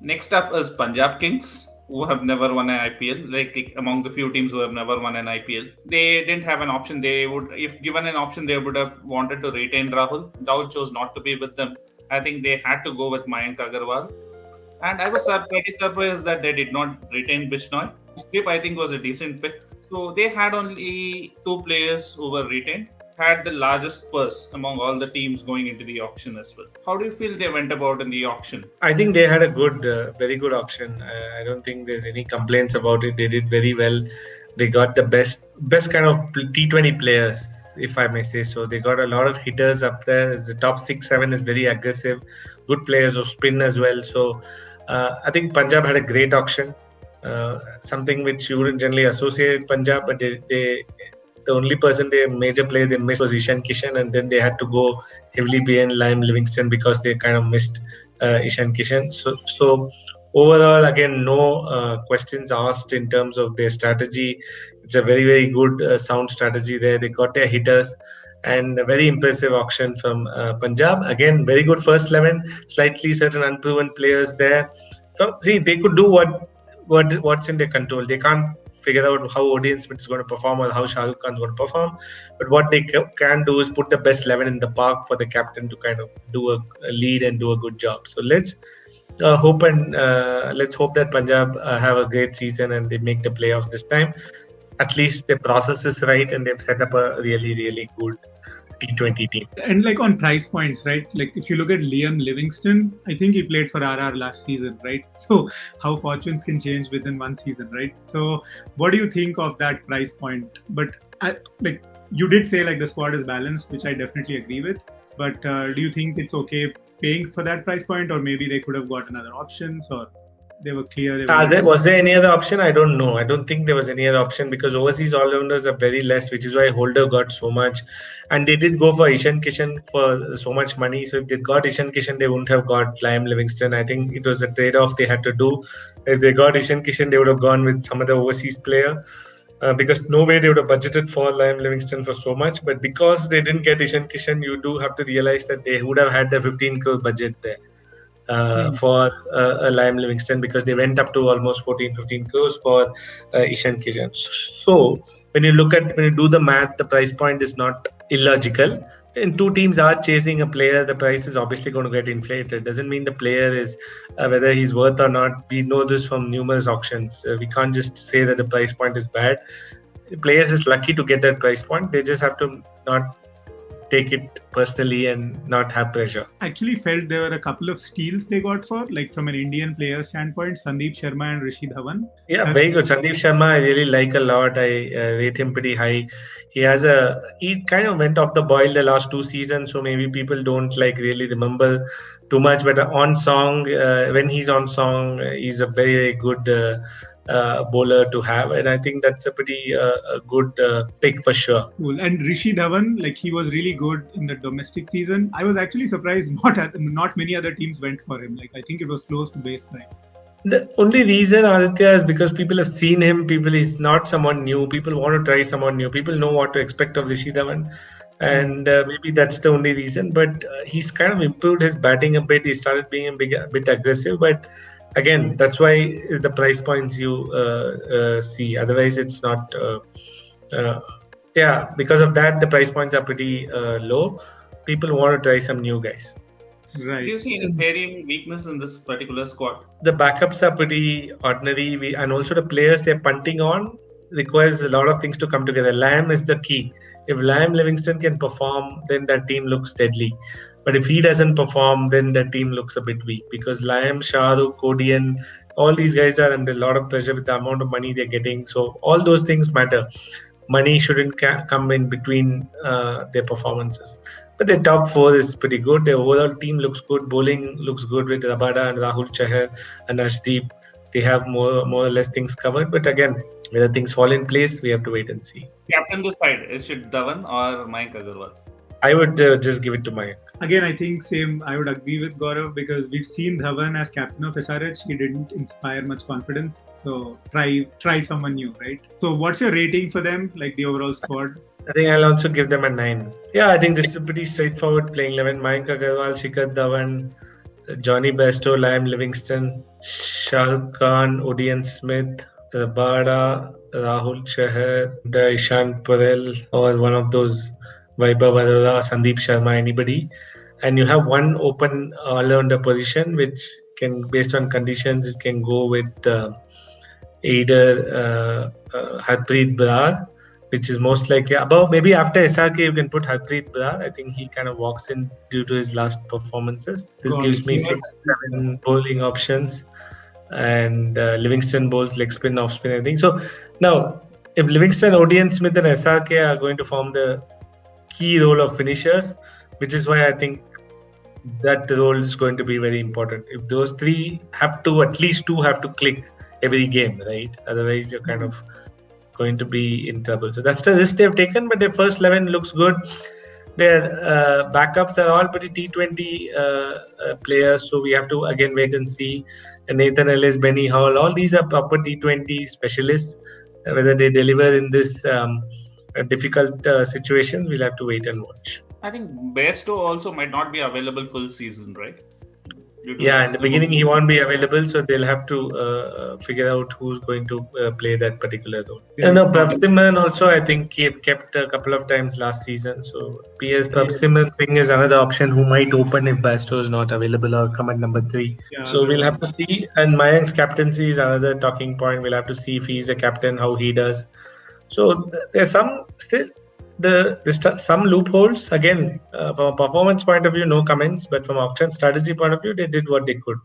Next up is Punjab Kings, who have never won an IPL. Like among the few teams who have never won an IPL, they didn't have an option. They would, if given an option, they would have wanted to retain Rahul. Rahul chose not to be with them. I think they had to go with Mayank Agarwal. And I was pretty surprised that they did not retain Bishnoi. Skip, I think, was a decent pick. So they had only two players who were retained, had the largest purse among all the teams going into the auction as well. How do you feel they went about in the auction? I think they had a very good auction. I don't think there's any complaints about it. They did very well. They got the best kind of T20 players, if I may say so. They got a lot of hitters up there. The top 6, 7 is very aggressive. Good players who spin as well. So I think Punjab had a great auction. Something which you wouldn't generally associate with Punjab, but the only major player they missed was Ishan Kishan, and then they had to go heavily behind Livingstone because they kind of missed Ishan Kishan. So overall, again, no questions asked in terms of their strategy. It's a very, very good, sound strategy there. They got their hitters and a very impressive auction from Punjab. Again, very good first 11, slightly certain unproven players there. So, see, they could do what's in their control. They can't figure out how Odean Smith is going to perform or how Shahrukh Khan is going to perform. But what they can do is put the best 11 in the park for the captain to kind of do a lead and do a good job. So let's hope that Punjab have a great season and they make the playoffs this time. At least the process is right and they've set up a really, really good T20 team. And like on price points, right? Like if you look at Liam Livingstone, I think he played for RR last season, right? So how fortunes can change within one season, right? So what do you think of that price point? But like you did say like the squad is balanced, which I definitely agree with. But do you think it's okay paying for that price point, or maybe they could have got another options, or they were clear? Was there any other option? I don't know. I don't think there was any other option because overseas all-rounders are very less, which is why Holder got so much. And they did go for Ishan Kishan for so much money. So if they got Ishan Kishan, they wouldn't have got Liam Livingstone. I think it was a trade-off they had to do. If they got Ishan Kishan, they would have gone with some other overseas player. Because no way they would have budgeted for Liam Livingstone for so much. But because they didn't get Ishan Kishan, you do have to realize that they would have had the 15 crore budget there. For Liam Livingstone because they went up to almost 14-15 crores for Ishan Kishan. So when you do the math, the price point is not illogical. And two teams are chasing a player, the price is obviously going to get inflated. Doesn't mean the player is whether he's worth or not. We know this from numerous auctions. We can't just say that the price point is bad. The players is lucky to get that price point. They just have to not take it personally and not have pressure. I actually felt there were a couple of steals they got for, like from an Indian player standpoint, Sandeep Sharma and Rishi Dhawan. Yeah, very good. Sandeep Sharma, I really like a lot. I rate him pretty high. He kind of went off the boil the last 2 seasons, so maybe people don't like really remember too much. But when he's on song, he's a very, very good bowler to have, and I think that's a pretty good pick for sure. Cool. And Rishi Dhawan, like he was really good in the domestic season. I was actually surprised not many other teams went for him. Like I think it was close to base price. The only reason, Aditya, is because people have seen him. He's not someone new. People want to try someone new. People know what to expect of Rishi Dhawan. And maybe that's the only reason. But he's kind of improved his batting a bit. He started being a bit aggressive. But again, that's why the price points you see. Otherwise, it's not. Because of that, the price points are pretty low. People want to try some new guys. Right. Do you see any varying weakness in this particular squad? The backups are pretty ordinary, and also the players they're punting on requires a lot of things to come together. Liam is the key. If Liam Livingstone can perform, then that team looks deadly. But if he doesn't perform, then that team looks a bit weak because Liam, Shahrukh, Odean, all these guys are under a lot of pressure with the amount of money they're getting. So all those things matter. Money shouldn't come in between their performances. But their top 4 is pretty good. Their overall team looks good. Bowling looks good with Rabada and Rahul Chahar and Ashdeep. They have more or less things covered. But again, whether things fall in place, we have to wait and see. Captain this side, is it Dhawan or Mayank Agarwal? I would just give it to Mayank. Again, I think same. I would agree with Gaurav because we've seen Dhawan as captain of SRH. He didn't inspire much confidence. So try someone new, right? So what's your rating for them, like the overall squad? I think I'll also give them a 9. Yeah, I think this is a pretty straightforward playing 11. Mayank Agarwal, Shikhar Dhawan, Jonny, Bairstow, Livingstone, Shahrukh Khan, Odion Smith, Rabada, Rahul Chahar, the Ishan Purel, or one of those Vaibhav Arora, Sandeep Sharma, anybody. And you have one open all-rounder position, which can, based on conditions, it can go with either Harpreet Brar, which is most likely above. Maybe after SRK, you can put Harpreet Brar. I think he kind of walks in due to his last performances. This Got gives it. me Yeah. 6-7 bowling options, and Livingston bowls leg spin, off spin, everything. So now, if Livingston, Odion Smith, and SRK are going to form the key role of finishers, which is why I think that role is going to be very important. If those three have to, at least two have to click every game, right? Otherwise, you're kind of going to be in trouble. So that's the risk they've taken. But their first 11 looks good. Their backups are all pretty T20 players, so we have to again wait and see. And Nathan Ellis, Benny Hall, all these are proper T20 specialists. Whether they deliver in this difficult situations, we'll have to wait and watch. I think Bairstow also might not be available full season, right? Due to Yeah, in the beginning he the won't be available, so they'll have to figure out who's going to play that particular role. Yeah. No, Prabhsimran also I think he had kept a couple of times last season. So PS Prabhsimran Singh is another option who might open if Bairstow is not available or come at number 3. Yeah, So we'll have to see. And Mayank's captaincy is another talking point. We'll have to see if he's a captain, how he does. So there's some still some loopholes again from a performance point of view, no comments, but from auction strategy point of view, they did what they could.